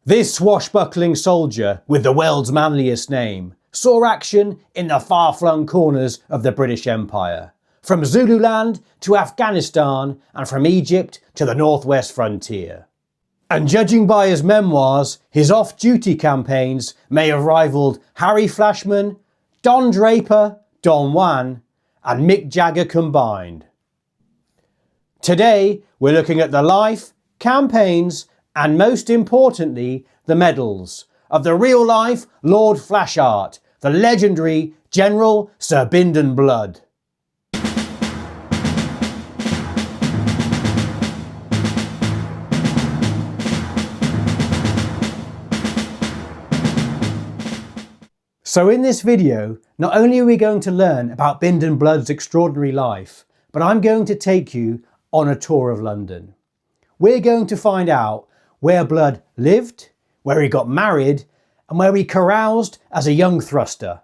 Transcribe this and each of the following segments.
This swashbuckling soldier, with the world's manliest name, saw action in the far-flung corners of the British Empire, from Zululand to Afghanistan and from Egypt to the northwest frontier. And judging by his memoirs, his off-duty campaigns may have rivaled Harry Flashman, Don Draper, Don Juan, and Mick Jagger combined. Today, we're looking at the life, campaigns, and most importantly, the medals of the real-life Lord Flashheart, the legendary General Sir Bindon Blood. So in this video, not only are we going to learn about Bindon Blood's extraordinary life, but I'm going to take you on a tour of London. We're going to find out where Blood lived, where he got married, and where he caroused as a young thruster.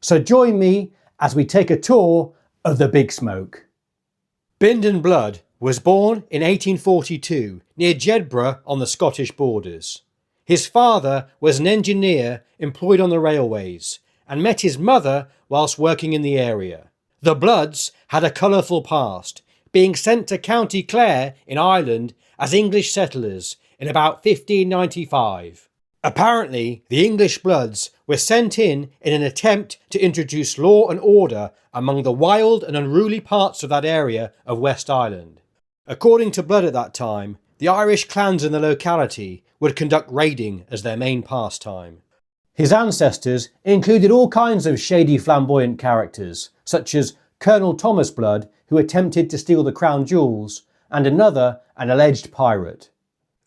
So join me as we take a tour of the Big Smoke. Bindon Blood was born in 1842 near Jedburgh on the Scottish borders. His father was an engineer employed on the railways and met his mother whilst working in the area. The Bloods had a colourful past, being sent to County Clare in Ireland as English settlers in about 1595. Apparently, the English Bloods were sent in an attempt to introduce law and order among the wild and unruly parts of that area of West Island. According to Blood at that time, the Irish clans in the locality would conduct raiding as their main pastime. His ancestors included all kinds of shady flamboyant characters, such as Colonel Thomas Blood, who attempted to steal the crown jewels, and another, an alleged pirate.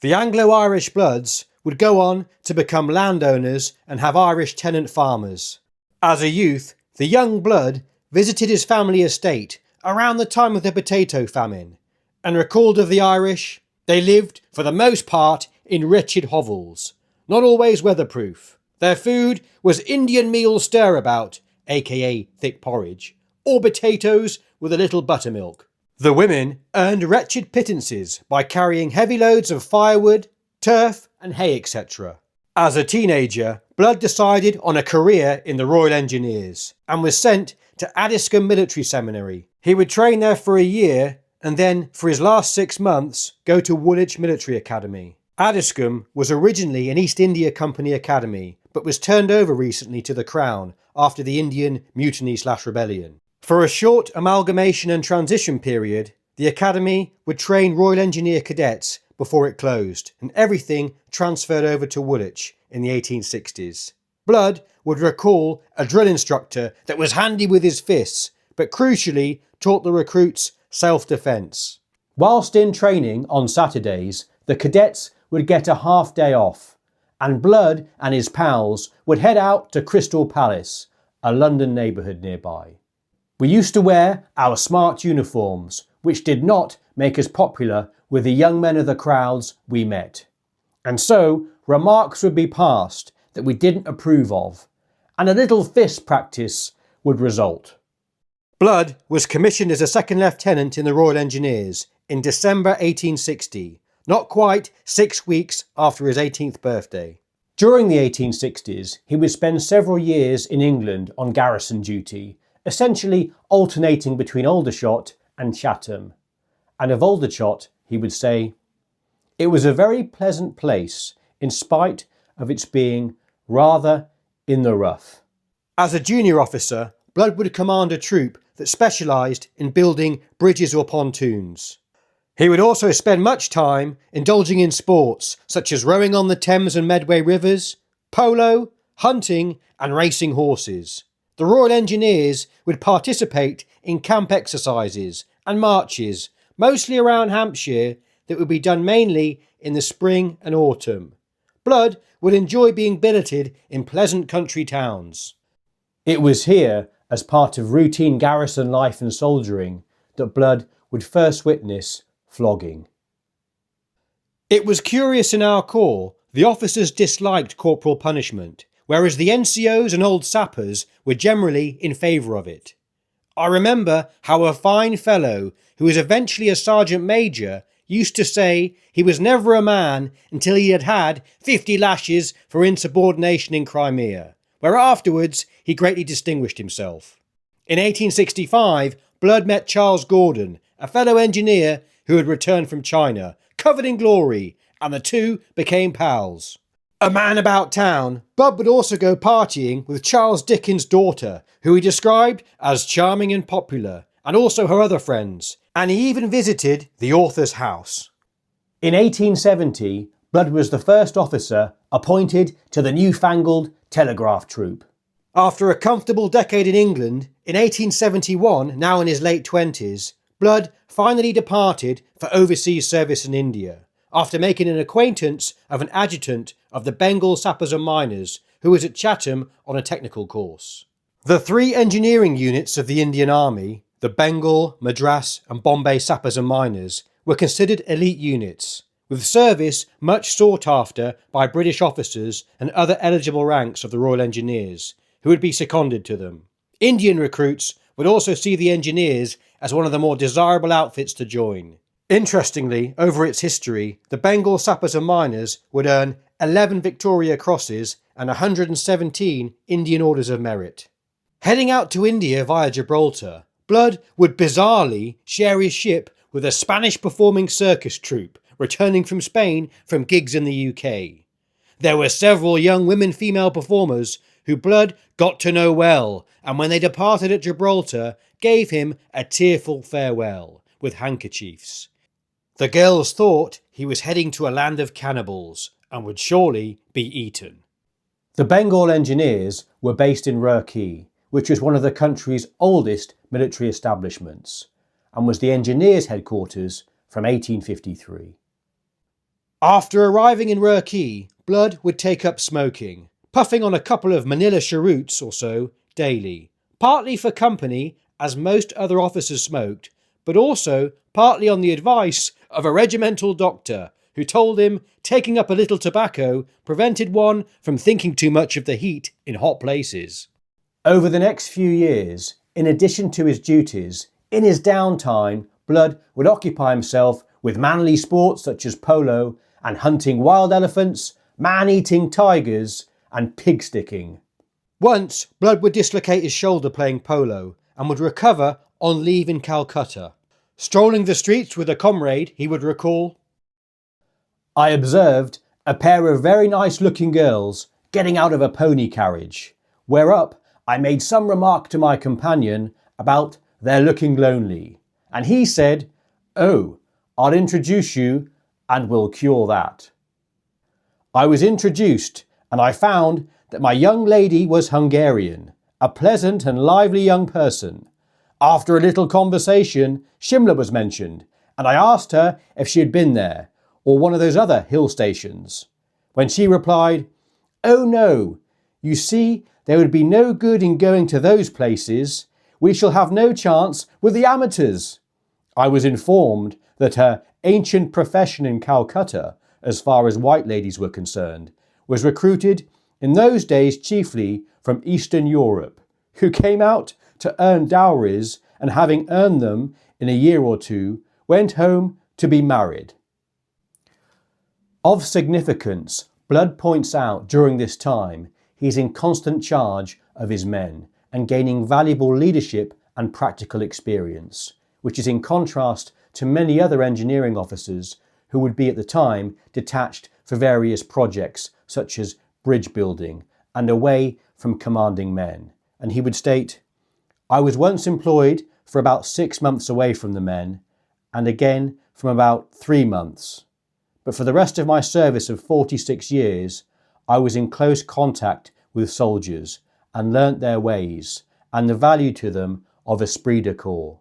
The Anglo-Irish Bloods would go on to become landowners and have Irish tenant farmers. As a youth, the young Blood visited his family estate around the time of the potato famine, and recalled of the Irish, they lived for the most part in wretched hovels, not always weatherproof. Their food was Indian meal stirabout, aka thick porridge, or potatoes with a little buttermilk. The women earned wretched pittances by carrying heavy loads of firewood, turf and hay, etc. As a teenager, Blood decided on a career in the Royal Engineers and was sent to Addiscombe Military Seminary. He would train there for a year and then, for his last 6 months, go to Woolwich Military Academy. Addiscombe was originally an East India Company academy, but was turned over recently to the Crown after the Indian Mutiny/Rebellion. For a short amalgamation and transition period, the academy would train Royal Engineer cadets before it closed, and everything transferred over to Woolwich in the 1860s. Blood would recall a drill instructor that was handy with his fists, but crucially taught the recruits self-defence. Whilst in training on Saturdays, the cadets would get a half day off, and Blood and his pals would head out to Crystal Palace, a London neighbourhood nearby. We used to wear our smart uniforms, which did not make us popular with the young men of the crowds we met. And so remarks would be passed that we didn't approve of, and a little fist practice would result. Blood was commissioned as a second lieutenant in the Royal Engineers in December 1860, not quite 6 weeks after his 18th birthday. During the 1860s, he would spend several years in England on garrison duty, essentially alternating between Aldershot and Chatham. And of Aldershot, he would say, "It was a very pleasant place, in spite of its being rather in the rough." As a junior officer, Blood would command a troop that specialised in building bridges or pontoons. He would also spend much time indulging in sports such as rowing on the Thames and Medway rivers, polo, hunting and racing horses. The Royal Engineers would participate in camp exercises and marches, mostly around Hampshire, that would be done mainly in the spring and autumn. Blood would enjoy being billeted in pleasant country towns. It was here, as part of routine garrison life and soldiering, that Blood would first witness flogging. It was curious in our corps, the officers disliked corporal punishment, whereas the NCOs and old sappers were generally in favour of it. I remember how a fine fellow, who was eventually a sergeant major, used to say he was never a man until he had had 50 lashes for insubordination in Crimea, where afterwards he greatly distinguished himself. In 1865, Blood met Charles Gordon, a fellow engineer who had returned from China, covered in glory, and the two became pals. A man about town, Blood would also go partying with Charles Dickens' daughter, who he described as charming and popular, and also her other friends, and he even visited the author's house. In 1870, Blood was the first officer appointed to the newfangled telegraph troop. After a comfortable decade in England, in 1871, now in his late 20s, Blood finally departed for overseas service in India, after making an acquaintance of an adjutant of the Bengal Sappers and Miners who was at Chatham on a technical course. The three engineering units of the Indian Army, the Bengal, Madras and Bombay Sappers and Miners, were considered elite units, with service much sought after by British officers and other eligible ranks of the Royal Engineers, who would be seconded to them. Indian recruits would also see the Engineers as one of the more desirable outfits to join. Interestingly, over its history, the Bengal Sappers and Miners would earn 11 Victoria Crosses and 117 Indian Orders of Merit. Heading out to India via Gibraltar, Blood would bizarrely share his ship with a Spanish performing circus troupe returning from Spain from gigs in the UK. There were several young female performers who Blood got to know well, and when they departed at Gibraltar, gave him a tearful farewell with handkerchiefs. The girls thought he was heading to a land of cannibals and would surely be eaten. The Bengal Engineers were based in Roorkee, which was one of the country's oldest military establishments, and was the Engineers' headquarters from 1853. After arriving in Roorkee, Blood would take up smoking, puffing on a couple of Manila cheroots or so daily, partly for company, as most other officers smoked, but also partly on the advice of a regimental doctor who told him taking up a little tobacco prevented one from thinking too much of the heat in hot places. Over the next few years, in addition to his duties, in his downtime, Blood would occupy himself with manly sports such as polo and hunting wild elephants, man-eating tigers and pig-sticking. Once, Blood would dislocate his shoulder playing polo and would recover on leave in Calcutta. Strolling the streets with a comrade, he would recall, "I observed a pair of very nice-looking girls getting out of a pony carriage, whereup I made some remark to my companion about their looking lonely, and he said, 'Oh, I'll introduce you and we'll cure that.' I was introduced, and I found that my young lady was Hungarian, a pleasant and lively young person. After a little conversation, Shimla was mentioned, and I asked her if she had been there, or one of those other hill stations, when she replied, 'Oh no, you see, there would be no good in going to those places. We shall have no chance with the amateurs.' I was informed that her ancient profession in Calcutta, as far as white ladies were concerned, was recruited in those days chiefly from Eastern Europe, who came out to earn dowries and having earned them in a year or two, went home to be married." Of significance, Blood points out during this time he's in constant charge of his men and gaining valuable leadership and practical experience, which is in contrast to many other engineering officers who would be at the time detached for various projects such as bridge building and away from commanding men. And he would state, "I was once employed for about 6 months away from the men, and again from about 3 months. But for the rest of my service of 46 years, I was in close contact with soldiers and learnt their ways and the value to them of esprit de corps."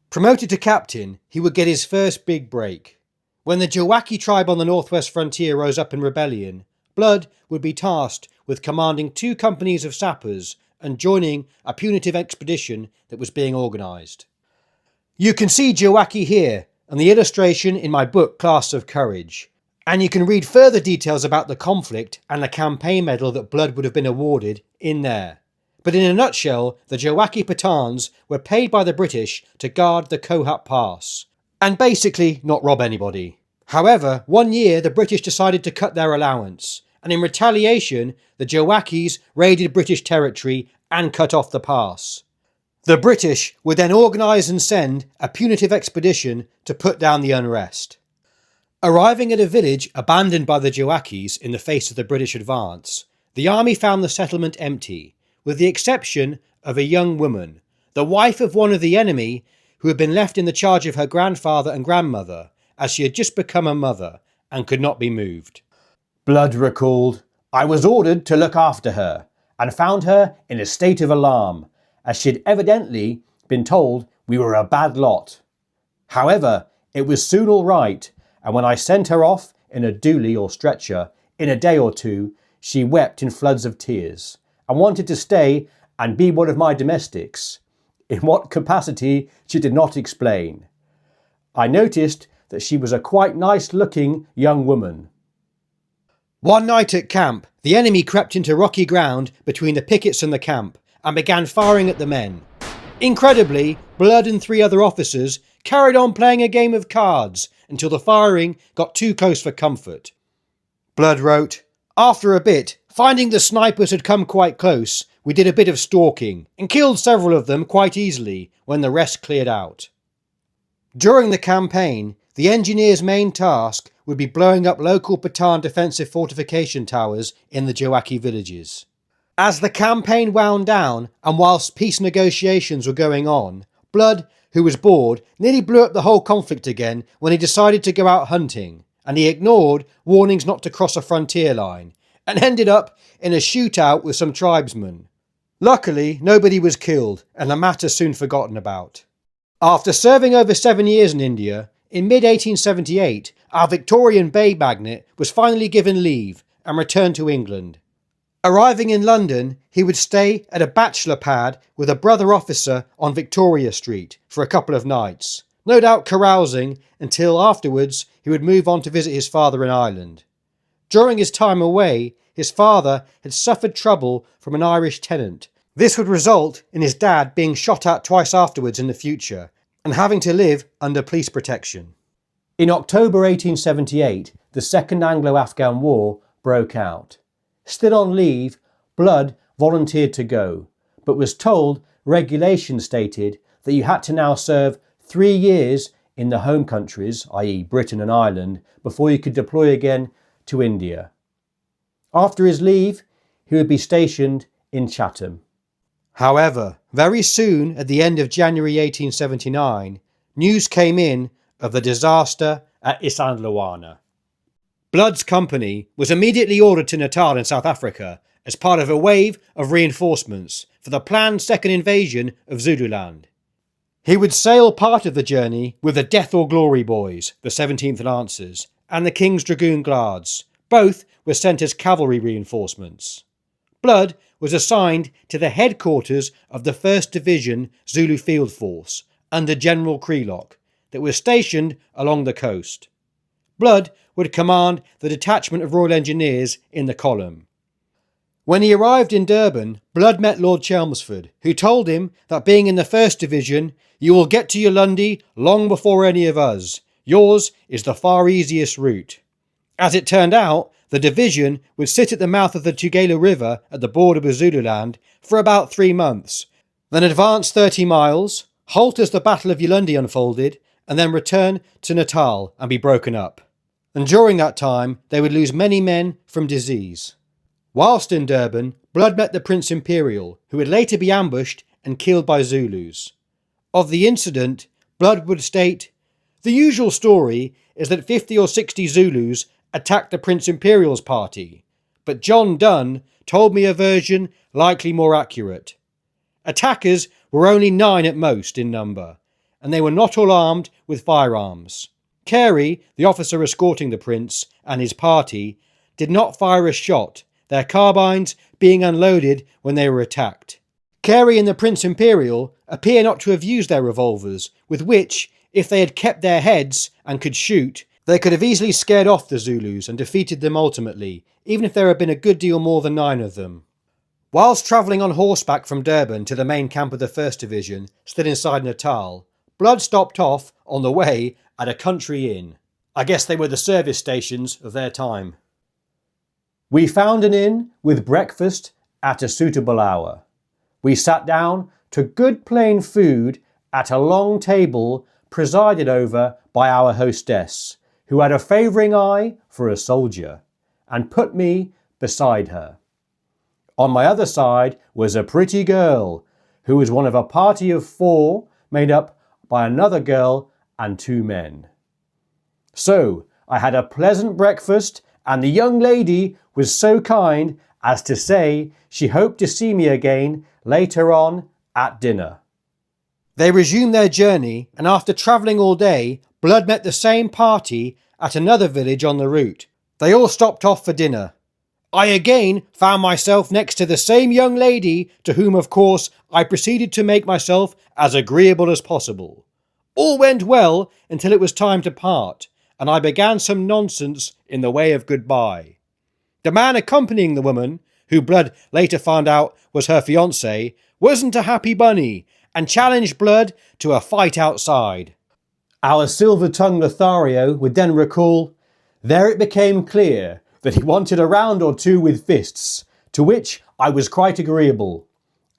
Promoted to captain, he would get his first big break. When the Jawaki tribe on the northwest frontier rose up in rebellion, Blood would be tasked with commanding 2 companies of sappers and joining a punitive expedition that was being organised. You can see Jawaki here and the illustration in my book Class of Courage, and you can read further details about the conflict and the campaign medal that Blood would have been awarded in there. But in a nutshell, the Jawaki Pathans were paid by the British to guard the Kohat Pass, and basically not rob anybody. However, one year the British decided to cut their allowance, and in retaliation the Jawakis raided British territory and cut off the pass. The British would then organise and send a punitive expedition to put down the unrest. Arriving at a village abandoned by the Jawakis in the face of the British advance, the army found the settlement empty, with the exception of a young woman, the wife of one of the enemy, who had been left in the charge of her grandfather and grandmother, as she had just become a mother and could not be moved. Blood recalled, "I was ordered to look after her, and found her in a state of alarm, as she had evidently been told we were a bad lot. However, it was soon all right, and when I sent her off in a dually or stretcher in a day or two, she wept in floods of tears, and wanted to stay and be one of my domestics. In what capacity she did not explain. I noticed that she was a quite nice-looking young woman." One night at camp, the enemy crept into rocky ground between the pickets and the camp, and began firing at the men. Incredibly, Blood and 3 other officers carried on playing a game of cards until the firing got too close for comfort. Blood wrote, "After a bit, finding the snipers had come quite close, we did a bit of stalking and killed several of them quite easily when the rest cleared out." During the campaign, the engineers' main task would be blowing up local Pathan defensive fortification towers in the Jawaki villages. As the campaign wound down, and whilst peace negotiations were going on, Blood, who was bored, nearly blew up the whole conflict again when he decided to go out hunting, and he ignored warnings not to cross a frontier line, and ended up in a shootout with some tribesmen. Luckily, nobody was killed, and the matter soon forgotten about. After serving over 7 years in India, in mid-1878, our Victorian Bay magnate was finally given leave and returned to England. Arriving in London, he would stay at a bachelor pad with a brother officer on Victoria Street for a couple of nights, no doubt carousing, until afterwards he would move on to visit his father in Ireland. During his time away, his father had suffered trouble from an Irish tenant. This would result in his dad being shot at twice afterwards in the future, and having to live under police protection. In October 1878, the Second Anglo-Afghan War broke out. Still on leave, Blood volunteered to go, but was told regulations stated that you had to now serve 3 years in the home countries, i.e. Britain and Ireland, before you could deploy again to India. After his leave, he would be stationed in Chatham. However, very soon at the end of January 1879, news came in of the disaster at Isandlwana. Blood's company was immediately ordered to Natal in South Africa as part of a wave of reinforcements for the planned second invasion of Zululand. He would sail part of the journey with the Death or Glory Boys, the 17th Lancers, and the King's Dragoon Guards. Both were sent as cavalry reinforcements. Blood was assigned to the headquarters of the 1st Division Zulu Field Force under General Krelock that was stationed along the coast. Blood would command the detachment of Royal Engineers in the column. When he arrived in Durban, Blood met Lord Chelmsford, who told him that being in the 1st Division, "You will get to Ulundi long before any of us. Yours is the far easiest route." As it turned out, the division would sit at the mouth of the Tugela River at the border with Zululand for about 3 months, then advance 30 miles, halt as the Battle of Ulundi unfolded, and then return to Natal and be broken up. And during that time, they would lose many men from disease. Whilst in Durban, Blood met the Prince Imperial, who would later be ambushed and killed by Zulus. Of the incident, Blood would state, "The usual story is that 50 or 60 Zulus attacked the Prince Imperial's party, but John Dunn told me a version likely more accurate. Attackers were only 9 at most in number, and they were not all armed with firearms. Carey, the officer escorting the prince and his party, did not fire a shot, their carbines being unloaded when they were attacked. Carey and the Prince Imperial appear not to have used their revolvers, with which, if they had kept their heads and could shoot, they could have easily scared off the Zulus and defeated them ultimately, even if there had been a good deal more than 9 of them." Whilst travelling on horseback from Durban to the main camp of the 1st Division, still inside Natal, Blood stopped off, on the way, at a country inn. I guess they were the service stations of their time. We found an inn with breakfast at a suitable hour. We sat down to good plain food at a long table presided over by our hostess, who had a favouring eye for a soldier, and put me beside her. On my other side was a pretty girl, who was one of a party of 4 made up by another girl and 2 men. So I had a pleasant breakfast, and the young lady was so kind as to say she hoped to see me again later on at dinner. They resumed their journey, and after travelling all day, Blood met the same party at another village on the route. They all stopped off for dinner. I again found myself next to the same young lady, to whom of course I proceeded to make myself as agreeable as possible. All went well until it was time to part, and I began some nonsense in the way of goodbye. The man accompanying the woman, who Blood later found out was her fiancé, wasn't a happy bunny, and challenged Blood to a fight outside. Our silver-tongued Lothario would then recall, "There it became clear that he wanted a round or 2 with fists, to which I was quite agreeable,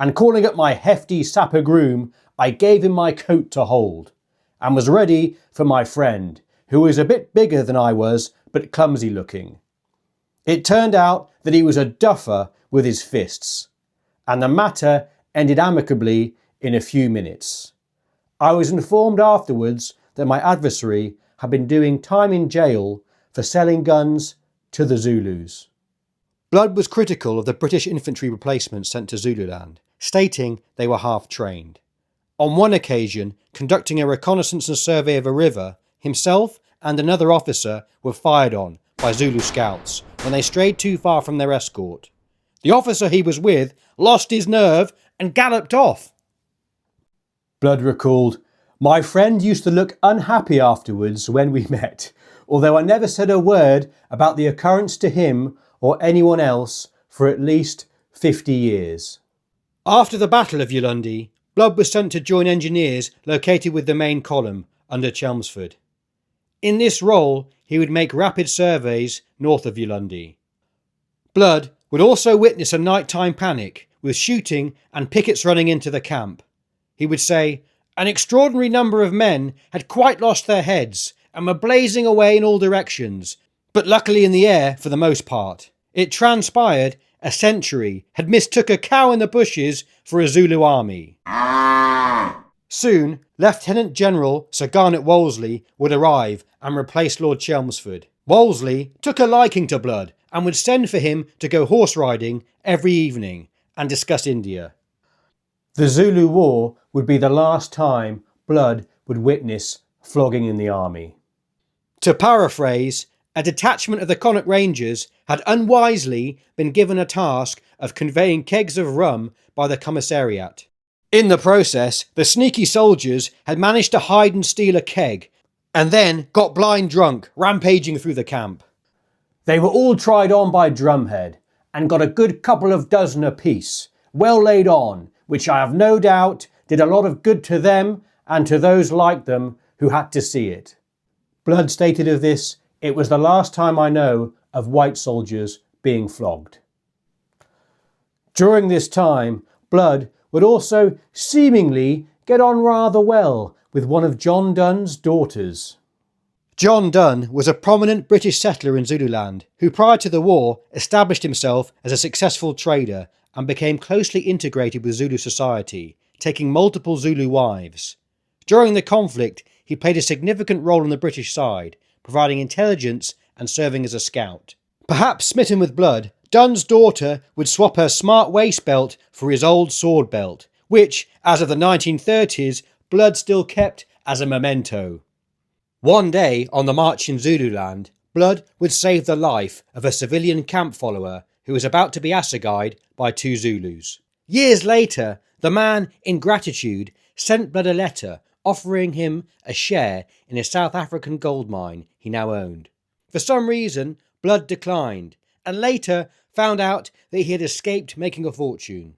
and calling up my hefty sapper groom, I gave him my coat to hold, and was ready for my friend, who was a bit bigger than I was, but clumsy looking. It turned out that he was a duffer with his fists, and the matter ended amicably in a few minutes. I was informed afterwards that my adversary had been doing time in jail for selling guns to the Zulus." Blood was critical of the British infantry replacements sent to Zululand, stating they were half-trained. On one occasion, conducting a reconnaissance and survey of a river, himself and another officer were fired on by Zulu scouts when they strayed too far from their escort. The officer he was with lost his nerve and galloped off. Blood recalled, "My friend used to look unhappy afterwards when we met, although I never said a word about the occurrence to him or anyone else for at least 50 years. After the Battle of Ulundi, Blood was sent to join engineers located with the main column under Chelmsford. In this role, he would make rapid surveys north of Ulundi. Blood would also witness a nighttime panic with shooting and pickets running into the camp. He would say, "An extraordinary number of men had quite lost their heads and were blazing away in all directions, but luckily in the air for the most part. It transpired a sentry had mistook a cow in the bushes for a Zulu army." Soon, Lieutenant General Sir Garnet Wolseley would arrive and replace Lord Chelmsford. Wolseley took a liking to Blood and would send for him to go horse riding every evening and discuss India. The Zulu War would be the last time Blood would witness flogging in the army. To paraphrase, a detachment of the Connaught Rangers had unwisely been given a task of conveying kegs of rum by the commissariat. In the process, the sneaky soldiers had managed to hide and steal a keg, and then got blind drunk, rampaging through the camp. They were all tried on by Drumhead, and got a good couple of dozen apiece, well laid on, which I have no doubt did a lot of good to them and to those like them who had to see it. Blood stated of this, "It was the last time I know of white soldiers being flogged." During this time, Blood would also seemingly get on rather well with one of John Donne's daughters. John Donne was a prominent British settler in Zululand who prior to the war established himself as a successful trader and became closely integrated with Zulu society, taking multiple Zulu wives. During the conflict, he played a significant role on the British side, providing intelligence and serving as a scout. Perhaps smitten with Blood, Donne's daughter would swap her smart waist belt for his old sword belt, which, as of the 1930s, Blood still kept as a memento. One day, on the march in Zululand, Blood would save the life of a civilian camp follower who was about to be assegaied by 2 Zulus. Years later, the man, in gratitude, sent Blood a letter offering him a share in a South African gold mine he now owned. For some reason, Blood declined, and later found out that he had escaped making a fortune.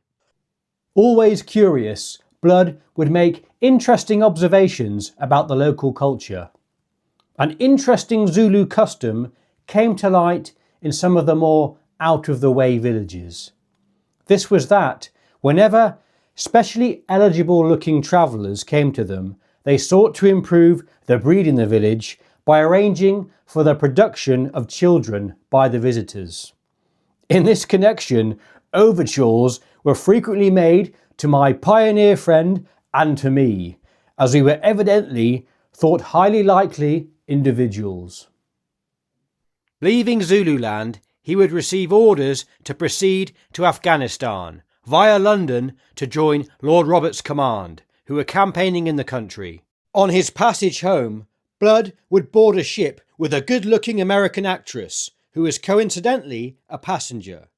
Always curious, Blood would make interesting observations about the local culture. An interesting Zulu custom came to light in some of the more out-of-the-way villages. This was that whenever specially eligible-looking travellers came to them, they sought to improve the breed in the village by arranging for the production of children by the visitors. In this connection, overtures were frequently made to my pioneer friend and to me, as we were evidently thought highly likely individuals. Leaving Zululand, he would receive orders to proceed to Afghanistan via London to join Lord Roberts' command, who were campaigning in the country. On his passage home, Blood would board a ship with a good-looking American actress, who was coincidentally a passenger.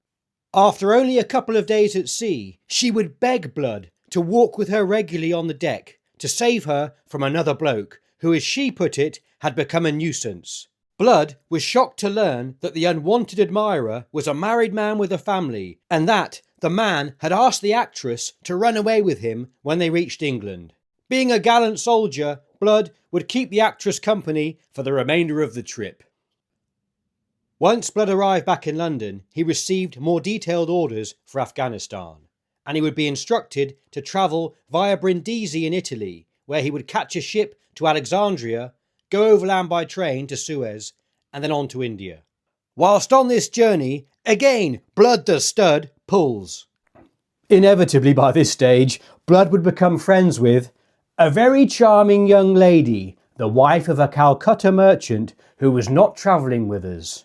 After only a couple of days at sea, she would beg Blood to walk with her regularly on the deck to save her from another bloke, who, as she put it, had become a nuisance. Blood was shocked to learn that the unwanted admirer was a married man with a family, and that the man had asked the actress to run away with him when they reached England. Being a gallant soldier, Blood would keep the actress company for the remainder of the trip. Once Blood arrived back in London, he received more detailed orders for Afghanistan, and he would be instructed to travel via Brindisi in Italy, where he would catch a ship to Alexandria, go overland by train to Suez, and then on to India. Whilst on this journey, again, Blood the Stud pulls. Inevitably by this stage, Blood would become friends with a very charming young lady, the wife of a Calcutta merchant who was not travelling with us.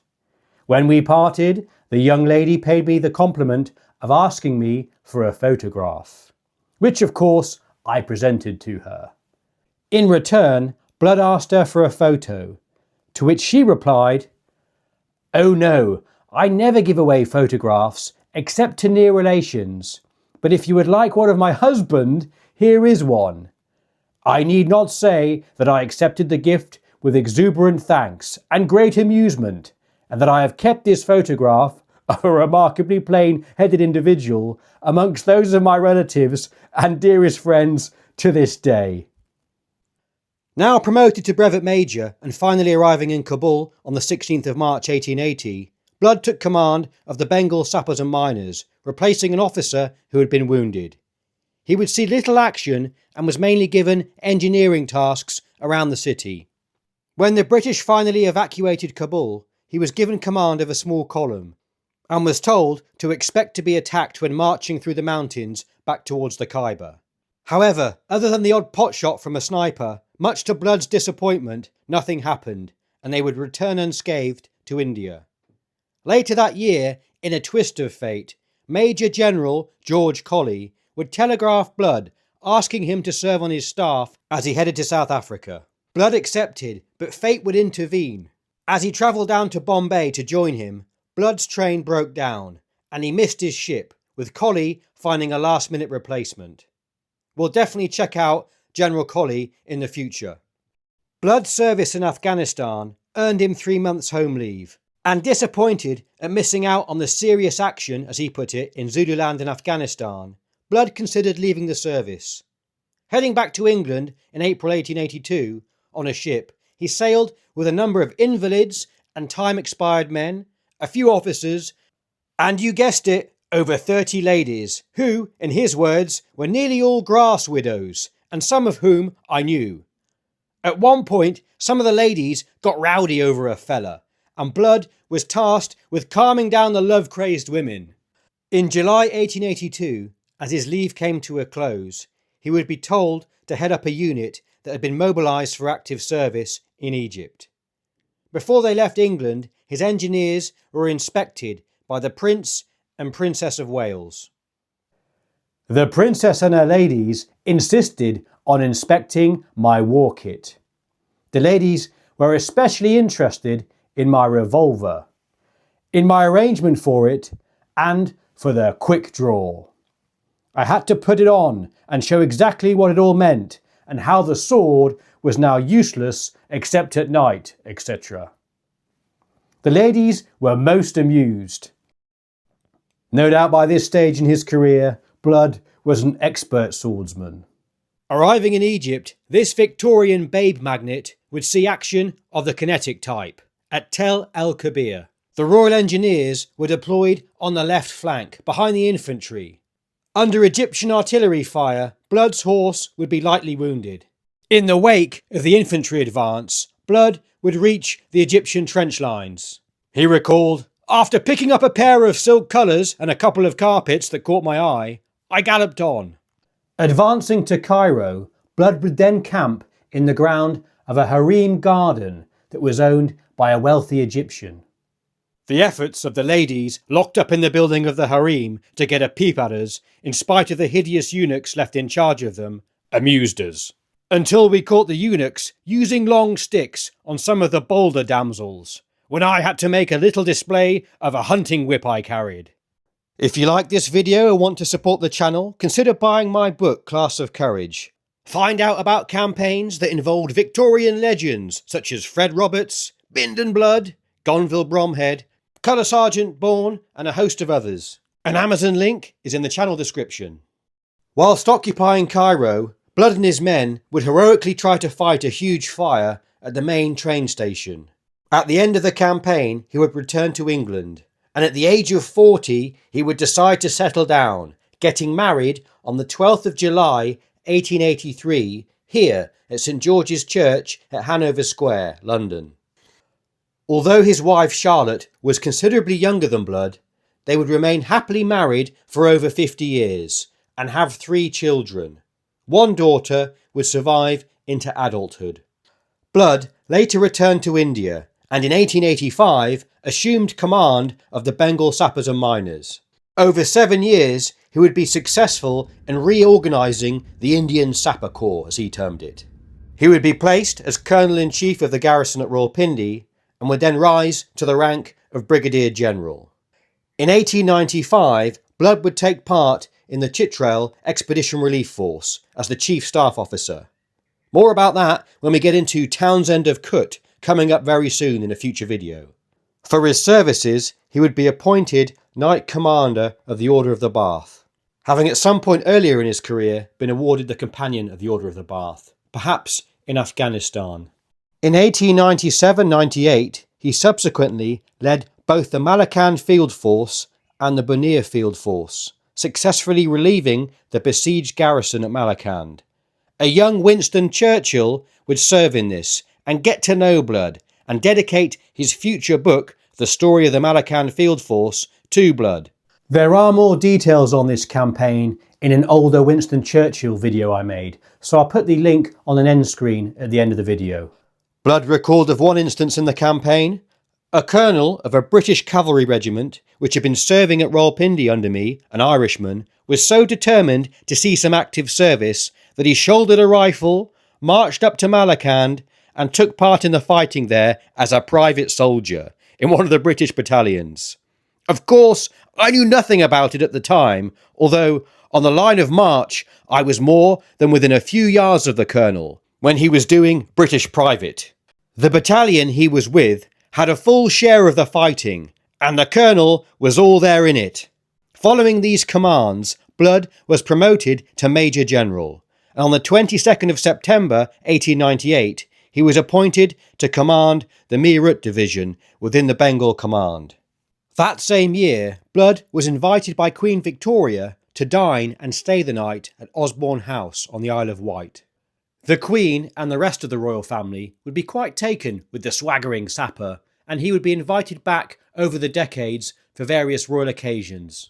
When we parted, the young lady paid me the compliment of asking me for a photograph, which of course I presented to her. In return, Blood asked her for a photo, to which she replied, "Oh no, I never give away photographs except to near relations, but if you would like one of my husband, here is one." I need not say that I accepted the gift with exuberant thanks and great amusement, and that I have kept this photograph of a remarkably plain-headed individual amongst those of my relatives and dearest friends to this day. Now promoted to brevet major and finally arriving in Kabul on the 16th of March 1880, Blood took command of the Bengal sappers and miners, replacing an officer who had been wounded. He would see little action and was mainly given engineering tasks around the city. When the British finally evacuated Kabul, he was given command of a small column and was told to expect to be attacked when marching through the mountains back towards the Khyber. However, other than the odd pot shot from a sniper, much to Blood's disappointment, nothing happened, and they would return unscathed to India. Later that year, in a twist of fate, Major General George Colley would telegraph Blood asking him to serve on his staff as he headed to South Africa. Blood accepted, but fate would intervene. As he travelled down to Bombay to join him, Blood's train broke down, and he missed his ship, with Colley finding a last-minute replacement. We'll definitely check out General Colley in the future. Blood's service in Afghanistan earned him 3 months home leave, and disappointed at missing out on the serious action, as he put it, in Zululand and Afghanistan, Blood considered leaving the service. Heading back to England in April 1882 on a ship, he sailed with a number of invalids and time-expired men, a few officers, and you guessed it, over 30 ladies, who, in his words, were nearly all grass widows, and some of whom I knew. At one point, some of the ladies got rowdy over a fella, and Blood was tasked with calming down the love-crazed women. In July 1882, as his leave came to a close, he would be told to head up a unit that had been mobilised for active service in Egypt. Before they left England, his engineers were inspected by the Prince and Princess of Wales. The Princess and her ladies insisted on inspecting my war kit. The ladies were especially interested in my revolver, in my arrangement for it, and for the quick draw. I had to put it on and show exactly what it all meant, and how the sword was now useless except at night, etc. The ladies were most amused. No doubt by this stage in his career, Blood was an expert swordsman. Arriving in Egypt, this Victorian babe magnet would see action of the kinetic type at Tel El Kebir. The Royal Engineers were deployed on the left flank, behind the infantry. Under Egyptian artillery fire, Blood's horse would be lightly wounded. In the wake of the infantry advance, Blood would reach the Egyptian trench lines. He recalled, "After picking up a pair of silk colours and a couple of carpets that caught my eye, I galloped on." Advancing to Cairo, Blood would then camp in the ground of a harem garden that was owned by a wealthy Egyptian. The efforts of the ladies locked up in the building of the harem to get a peep at us, in spite of the hideous eunuchs left in charge of them, amused us. Until we caught the eunuchs using long sticks on some of the bolder damsels, when I had to make a little display of a hunting whip I carried. If you like this video and want to support the channel, consider buying my book, Class of Courage. Find out about campaigns that involved Victorian legends such as Fred Roberts, Bindon Blood, Gonville Bromhead, Colour Sergeant Bourne, and a host of others. An Amazon link is in the channel description. Whilst occupying Cairo, Blood and his men would heroically try to fight a huge fire at the main train station. At the end of the campaign, he would return to England, and at the age of 40, he would decide to settle down, getting married on the 12th of July, 1883, here at St George's Church at Hanover Square, London. Although his wife Charlotte was considerably younger than Blood, they would remain happily married for over 50 years and have 3 children. One daughter would survive into adulthood. Blood later returned to India and in 1885 assumed command of the Bengal Sappers and Miners. Over 7 years, he would be successful in reorganising the Indian Sapper Corps, as he termed it. He would be placed as Colonel-in-Chief of the garrison at Rawalpindi and would then rise to the rank of Brigadier General. In 1895, Blood would take part in the Chitral Expedition Relief Force as the Chief Staff Officer. More about that when we get into Townsend of Kut, coming up very soon in a future video. For his services, he would be appointed Knight Commander of the Order of the Bath, having at some point earlier in his career been awarded the Companion of the Order of the Bath, perhaps in Afghanistan. In 1897-98, he subsequently led both the Malakand Field Force and the Bunia Field Force, successfully relieving the besieged garrison at Malakand. A young Winston Churchill would serve in this and get to know Blood and dedicate his future book, The Story of the Malakand Field Force, to Blood. There are more details on this campaign in an older Winston Churchill video I made, so I'll put the link on an end screen at the end of the video. Blood recalled of one instance in the campaign. A colonel of a British cavalry regiment, which had been serving at Rawalpindi under me, an Irishman, was so determined to see some active service that he shouldered a rifle, marched up to Malakand, and took part in the fighting there as a private soldier in one of the British battalions. Of course, I knew nothing about it at the time, although on the line of march I was more than within a few yards of the colonel when he was doing British private. The battalion he was with had a full share of the fighting, and the colonel was all there in it. Following these commands, Blood was promoted to Major General, and on the 22nd of September 1898, he was appointed to command the Meerut Division within the Bengal Command. That same year, Blood was invited by Queen Victoria to dine and stay the night at Osborne House on the Isle of Wight. The Queen and the rest of the royal family would be quite taken with the swaggering sapper, and he would be invited back over the decades for various royal occasions.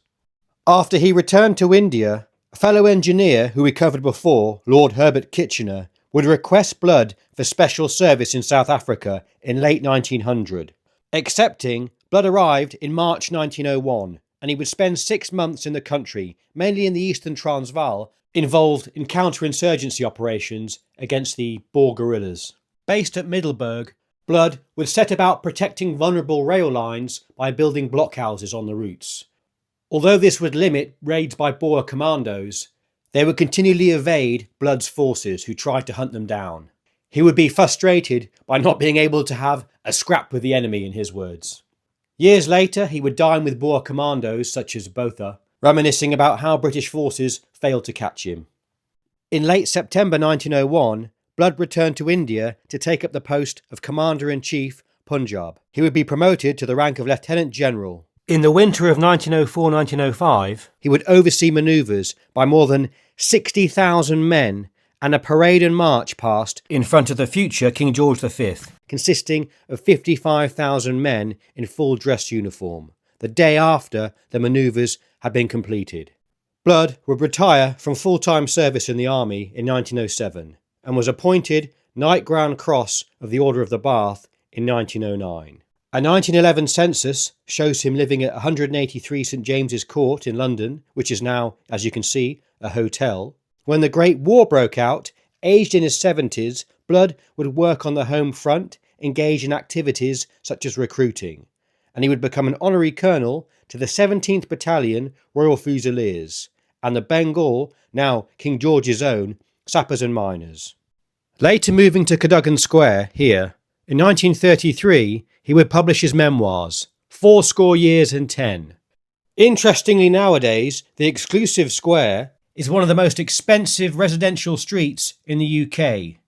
After he returned to India, a fellow engineer who we covered before, Lord Herbert Kitchener, would request Blood for special service in South Africa in late 1900. Accepting, Blood arrived in March 1901, and he would spend 6 months in the country, mainly in the eastern Transvaal, involved in counterinsurgency operations against the Boer guerrillas. Based at Middelburg, Blood would set about protecting vulnerable rail lines by building blockhouses on the routes. Although this would limit raids by Boer commandos, they would continually evade Blood's forces who tried to hunt them down. He would be frustrated by not being able to have a scrap with the enemy, in his words. Years later, he would dine with Boer commandos such as Botha, reminiscing about how British forces failed to catch him. In late September 1901, Blood returned to India to take up the post of Commander-in-Chief, Punjab. He would be promoted to the rank of Lieutenant General. In the winter of 1904-1905, he would oversee manoeuvres by more than 60,000 men and a parade and march past in front of the future King George V, consisting of 55,000 men in full dress uniform, the day after the manoeuvres had been completed. Blood would retire from full-time service in the army in 1907 and was appointed Knight Grand Cross of the Order of the Bath in 1909. A 1911 census shows him living at 183 St James's Court in London, which is now, as you can see, a hotel. When the Great War broke out, aged in his 70s, Blood would work on the home front, engage in activities such as recruiting, and he would become an honorary colonel to the 17th Battalion Royal Fusiliers and the Bengal, now King George's own, Sappers and Miners. Later moving to Cadogan Square, here, in 1933 he would publish his memoirs, 80 Years and 10. Interestingly nowadays, the exclusive square is one of the most expensive residential streets in the UK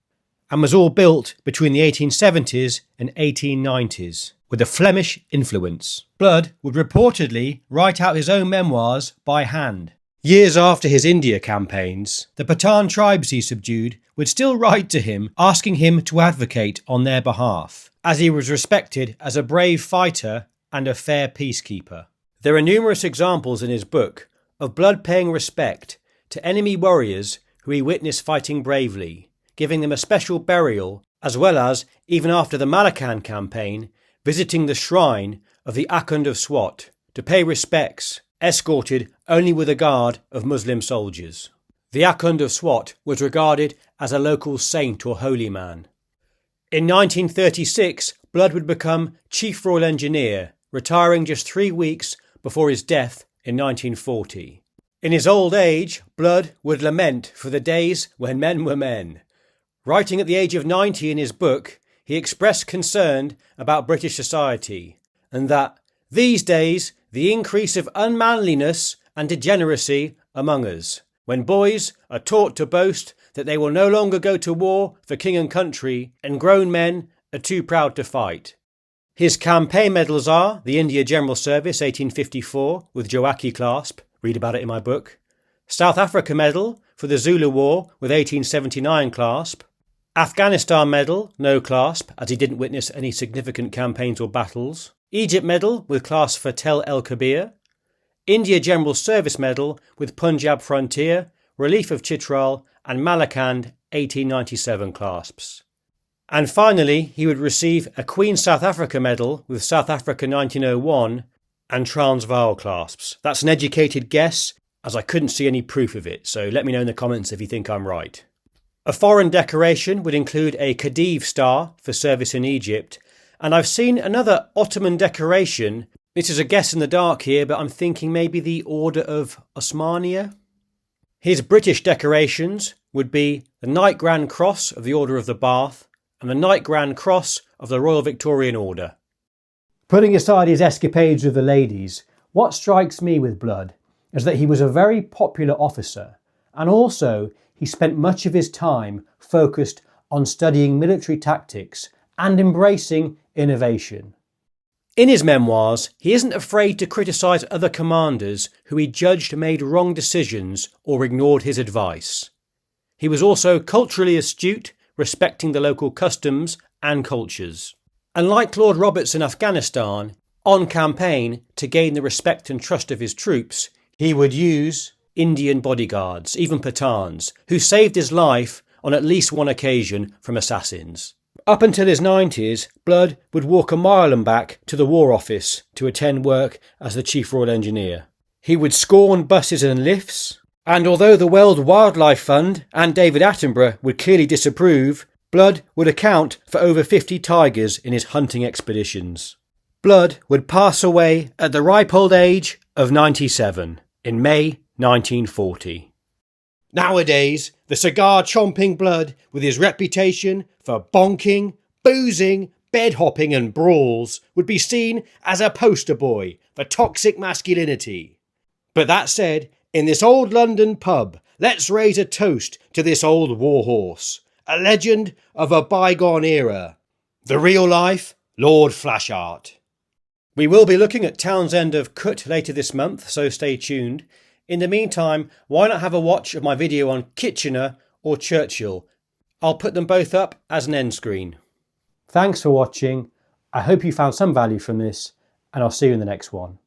and was all built between the 1870s and 1890s with a Flemish influence. Blood would reportedly write out his own memoirs by hand. Years after his India campaigns, the Pathan tribes he subdued would still write to him asking him to advocate on their behalf, as he was respected as a brave fighter and a fair peacekeeper. There are numerous examples in his book of Blood paying respect to enemy warriors who he witnessed fighting bravely, giving them a special burial, as well as, even after the Malakand campaign, visiting the shrine of the Akhund of Swat to pay respects, escorted only with a guard of Muslim soldiers. The Akhund of Swat was regarded as a local saint or holy man. In 1936, Blood would become Chief Royal Engineer, retiring just 3 weeks before his death in 1940. In his old age, Blood would lament for the days when men were men. Writing at the age of 90 in his book, he expressed concern about British society and that, these days, the increase of unmanliness and degeneracy among us, when boys are taught to boast that they will no longer go to war for king and country, and grown men are too proud to fight. His campaign medals are the India General Service 1854 with Joachim clasp, read about it in my book, South Africa Medal for the Zulu War with 1879 clasp, Afghanistan Medal, no clasp as he didn't witness any significant campaigns or battles, Egypt Medal with clasp for Tel El Kabir, India General Service Medal with Punjab Frontier, Relief of Chitral and Malakand 1897 clasps. And finally, he would receive a Queen South Africa Medal with South Africa 1901 and Transvaal clasps. That's an educated guess, as I couldn't see any proof of it, so let me know in the comments if you think I'm right. A foreign decoration would include a Khedive star for service in Egypt, and I've seen another Ottoman decoration. This is a guess in the dark here, but I'm thinking maybe the Order of Osmania. His British decorations would be the Knight Grand Cross of the Order of the Bath and the Knight Grand Cross of the Royal Victorian Order. Putting aside his escapades with the ladies, what strikes me with Blood is that he was a very popular officer, and also he spent much of his time focused on studying military tactics and embracing innovation. In his memoirs, he isn't afraid to criticise other commanders who he judged made wrong decisions or ignored his advice. He was also culturally astute, respecting the local customs and cultures. And like Lord Roberts in Afghanistan, on campaign, to gain the respect and trust of his troops, he would use Indian bodyguards, even Pathans, who saved his life on at least one occasion from assassins. Up until his 90s, Blood would walk a mile and back to the War Office to attend work as the Chief Royal Engineer. He would scorn buses and lifts, and although the World Wildlife Fund and David Attenborough would clearly disapprove, Blood would account for over 50 tigers in his hunting expeditions. Blood would pass away at the ripe old age of 97 in May 1940. Nowadays, the cigar-chomping Blood, with his reputation for bonking, boozing, bed-hopping and brawls, would be seen as a poster boy for toxic masculinity. But that said, in this old London pub, let's raise a toast to this old warhorse, a legend of a bygone era, the real life Lord Flashheart. We will be looking at Townsend of Kut later this month, so stay tuned. In the meantime, why not have a watch of my video on Kitchener or Churchill? I'll put them both up as an end screen. Thanks for watching. I hope you found some value from this, and I'll see you in the next one.